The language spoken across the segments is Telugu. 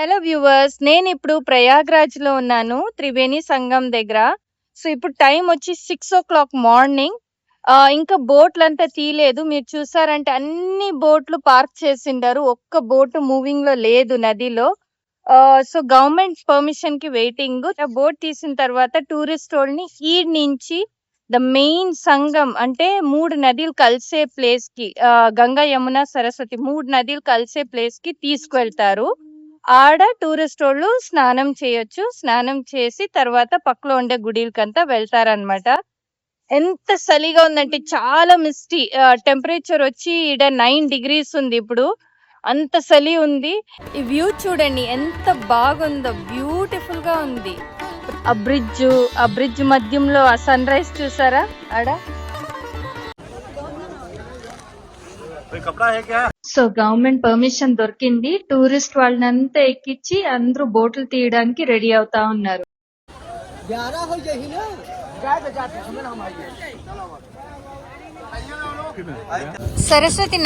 హలో వ్యూవర్స్, నేను ఇప్పుడు ప్రయాగ్రాజ్‌లో ఉన్నాను. త్రివేణి సంగం దగ్గర. సో, ఇప్పుడు టైం వచ్చి 6:00 మార్నింగ్. ఇంకా బోట్‌లంతా తీయలేదు. మీరు చూసారంటే అన్ని బోట్‌లు పార్క్ చేసిండారు. ఒక్క బోట్ మూవింగ్‌లో లేదు నదిలో. సో, గవర్నమెంట్ పర్మిషన్‌కి వెయిటింగ్. బోట్ తీసిన తర్వాత టూరిస్టోల్ని ఈడ్ నుంచి ద మెయిన్ సంగం అంటే 3 నదులు కలిసే ప్లేస్‌కి గంగా, యమున, సరస్వతి 3 నదులు కలిసే ప్లేస్‌కి తీసుకువెళ్తారు. ఆడ టూరిస్టోళ్ళు స్నానం చేయొచ్చు. స్నానం చేసి తర్వాత పక్కలో ఉండే గుడిలకంతా వెళ్తారనమాట. ఎంత చలిగా ఉందంటే చాలా మిస్టీ. టెంపరేచర్ వచ్చి ఈడ 9 డిగ్రీస్ ఉంది ఇప్పుడు. అంత చలి ఉంది. ఈ వ్యూ చూడండి ఎంత బాగుందో, బ్యూటిఫుల్ గా ఉంది. ఆ బ్రిడ్జ్ మధ్యంలో ఆ సన్ రైజ్ చూసారా ఆడ. సో గవర్నమెంట్ పర్మిషన్ దొరికింది. టూరిస్ట్ వాళ్ళనంతా ఎక్కించి అందరూ బోట్లు తీయడానికి రెడీ అవుతా ఉన్నారు. సరస్వతి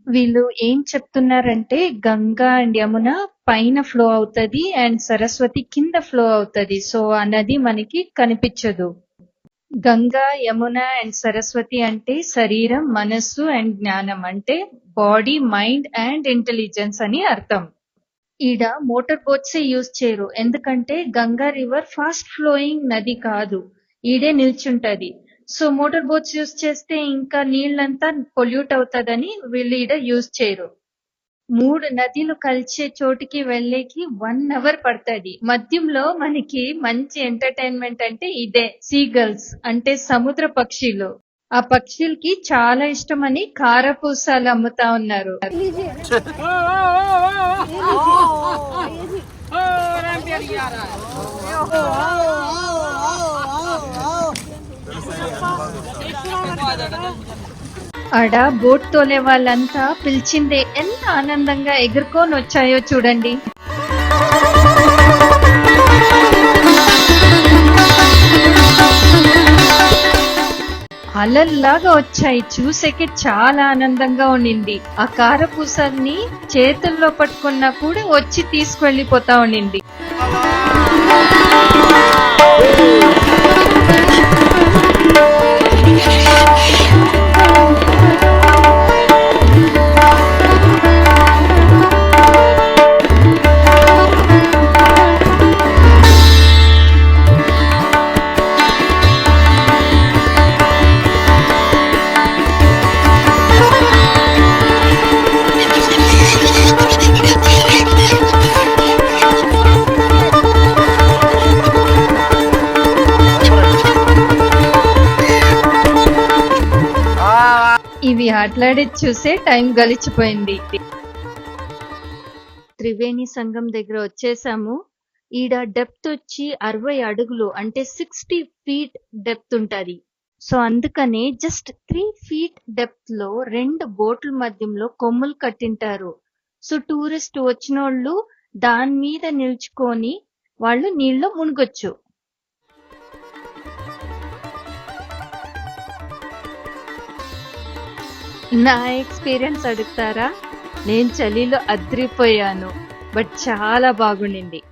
వీళ్ళు ఏం చెప్తున్నారంటే గంగా అండ్ యమున పైన ఫ్లో అవుతది అండ్ సరస్వతి కింద ఫ్లో అవుతది. సో ఆ నది మనకి కనిపించదు. గంగా, యమున అండ్ సరస్వతి అంటే శరీరం, మనస్సు అండ్ జ్ఞానం అంటే బాడీ, మైండ్ అండ్ ఇంటెలిజెన్స్ అని అర్థం. ఈడ మోటార్ బోట్సే యూజ్ చేయరు. ఎందుకంటే గంగా రివర్ ఫాస్ట్ ఫ్లోయింగ్ నది కాదు, ఈడే నిల్చుంటది. సో మోటార్ బోట్స్ యూజ్ చేస్తే ఇంకా నీళ్ళంతా పొల్యూట్ అవుతదని వీళ్ళు ఈడ యూజ్ చేయరు. 3 నదులు కలిసే చోటికి వెళ్ళేకి 1 అవర్ పడుతుంది. మధ్యంలో మనకి మంచి ఎంటర్టైన్మెంట్ అంటే ఇదే సీగల్స్ అంటే సముద్ర పక్షులు. ఆ పక్షులకి చాలా ఇష్టమని కారపూసలు అమ్ముతా ఉన్నారు. ఆడ బోట్ తోలే వాళ్ళంతా పిలిచిందే ఎంత ఆనందంగా ఎగురుకొని వచ్చాయో చూడండి. అలల్లాగా వచ్చాయి, చూసేకి చాలా ఆనందంగా ఉండింది. ఆ కారపూసల్ని చేతుల్లో పట్టుకున్నా కూడా వచ్చి తీసుకువెళ్ళిపోతా ఉండింది. ఇవి ఆటలాడి చూసే టైం గలిచిపోయింది. త్రివేణి సంగం దగ్గర వచ్చేసాము. ఈడ డెప్త్ వచ్చి 60 అడుగులు అంటే 60 ఫీట్ డెప్త్ ఉంటది. సో అందుకనే జస్ట్ 3 ఫీట్ డెప్త్ లో 2 బోట్ల మధ్యంలో కొమ్ములు కట్టింటారు. సో టూరిస్ట్ వచ్చినోళ్ళు దాని మీద నిల్చుకొని వాళ్ళు నీళ్ళలో మునగొచ్చు. నా ఎక్స్పీరియన్స్ అడుగుతారా? నేను చలిలో అద్రిపోయాను, బట్ చాలా బాగుండింది.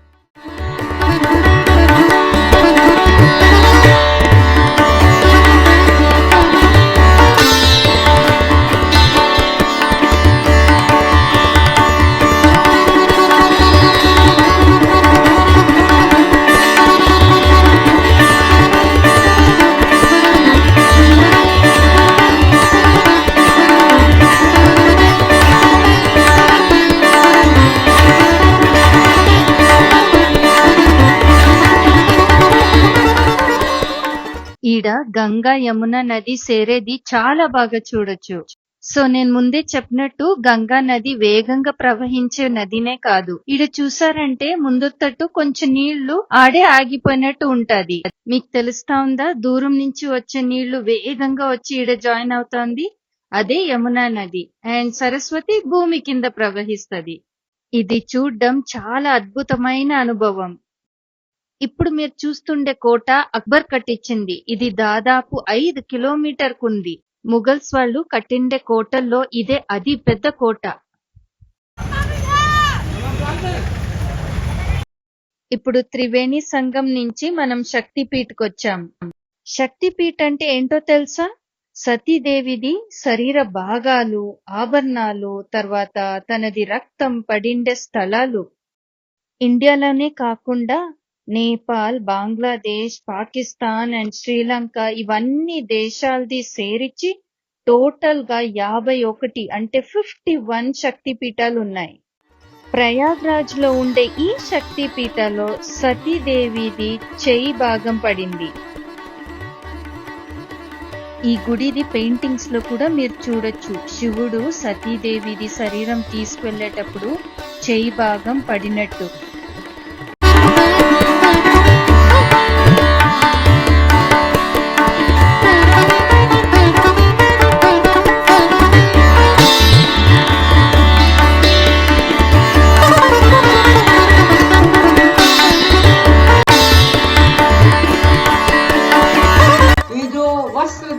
ఈడ గంగా, యమున నది సేరేది చాలా బాగా చూడొచ్చు. సో నేను ముందే చెప్పినట్టు గంగా నది వేగంగా ప్రవహించే నదినే కాదు. ఈడ చూసారంటే ముందు తట్టు కొంచెం నీళ్లు ఆడే ఆగిపోయినట్టు ఉంటది. మీకు తెలుస్తా ఉందా? దూరం నుంచి వచ్చే నీళ్లు వేగంగా వచ్చి ఈడ జాయిన్ అవుతోంది. అదే యమునా నది. అండ్ సరస్వతి భూమి కింద ప్రవహిస్తది. ఇది చూడ్డం చాలా అద్భుతమైన అనుభవం. ఇప్పుడు మీరు చూస్తుండే కోట అక్బర్ కట్టించింది. ఇది దాదాపు 5 కిలోమీటర్కుంది. ముఘల్స్ వాళ్ళు కట్టిండే కోటల్లో ఇదే అతి పెద్ద కోట. ఇప్పుడు త్రివేణి సంగం నుంచి మనం శక్తిపీఠకి వచ్చాం. శక్తిపీఠ అంటే ఏంటో తెలుసా? సతీదేవిది శరీర భాగాలు, ఆభరణాలు, తర్వాత తనది రక్తం పడిండే స్థలాలు. ఇండియాలోనే కాకుండా నేపాల్, బంగ్లాదేశ్, పాకిస్తాన్ అండ్ శ్రీలంక ఇవన్నీ దేశాలది సేరిచి టోటల్ గా 51 అంటే 51 శక్తిపీఠాలు ఉన్నాయి. ప్రయాగ్రాజ్ లో ఉండే ఈ శక్తిపీఠలో సతీదేవిది చేయి భాగం పడింది. ఈ గుడిది పెయింటింగ్స్ లో కూడా మీరు చూడొచ్చు. శివుడు సతీదేవిది శరీరం తీసుకెళ్లేటప్పుడు చేయి భాగం పడినట్టు.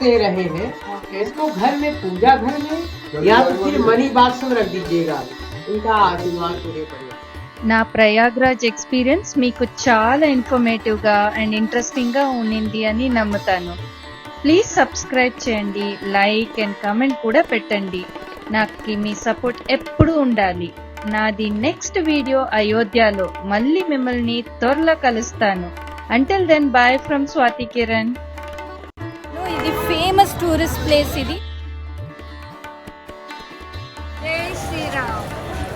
दे रहे हैं इसको घर में पूजा घर में या तो फिर मनी बॉक्स में रख दीजिएगा. इनका आशीर्वाद पूरे परिवार. నా ప్రయాగ్రాజ్ ఎక్స్పీరియన్స్ మీకు చాలా ఇన్ఫర్మేటివ్ గా అండ్ ఇంట్రెస్టింగ్ గా ఉండింది అని నమ్ముతాను. ప్లీజ్ సబ్స్క్రైబ్ చేయండి, లైక్ అండ్ కామెంట్ కూడా పెట్టండి. నాకు మీ సపోర్ట్ ఎప్పుడూ ఉండాలి. నాది నెక్స్ట్ వీడియో అయోధ్యలో. మళ్ళీ మిమ్మల్ని త్వరలో కలుస్తాను. Until then bye from Swathi Kiran. ఇది ఫేమస్ టూరిస్ట్ ప్లేస్ ఇది.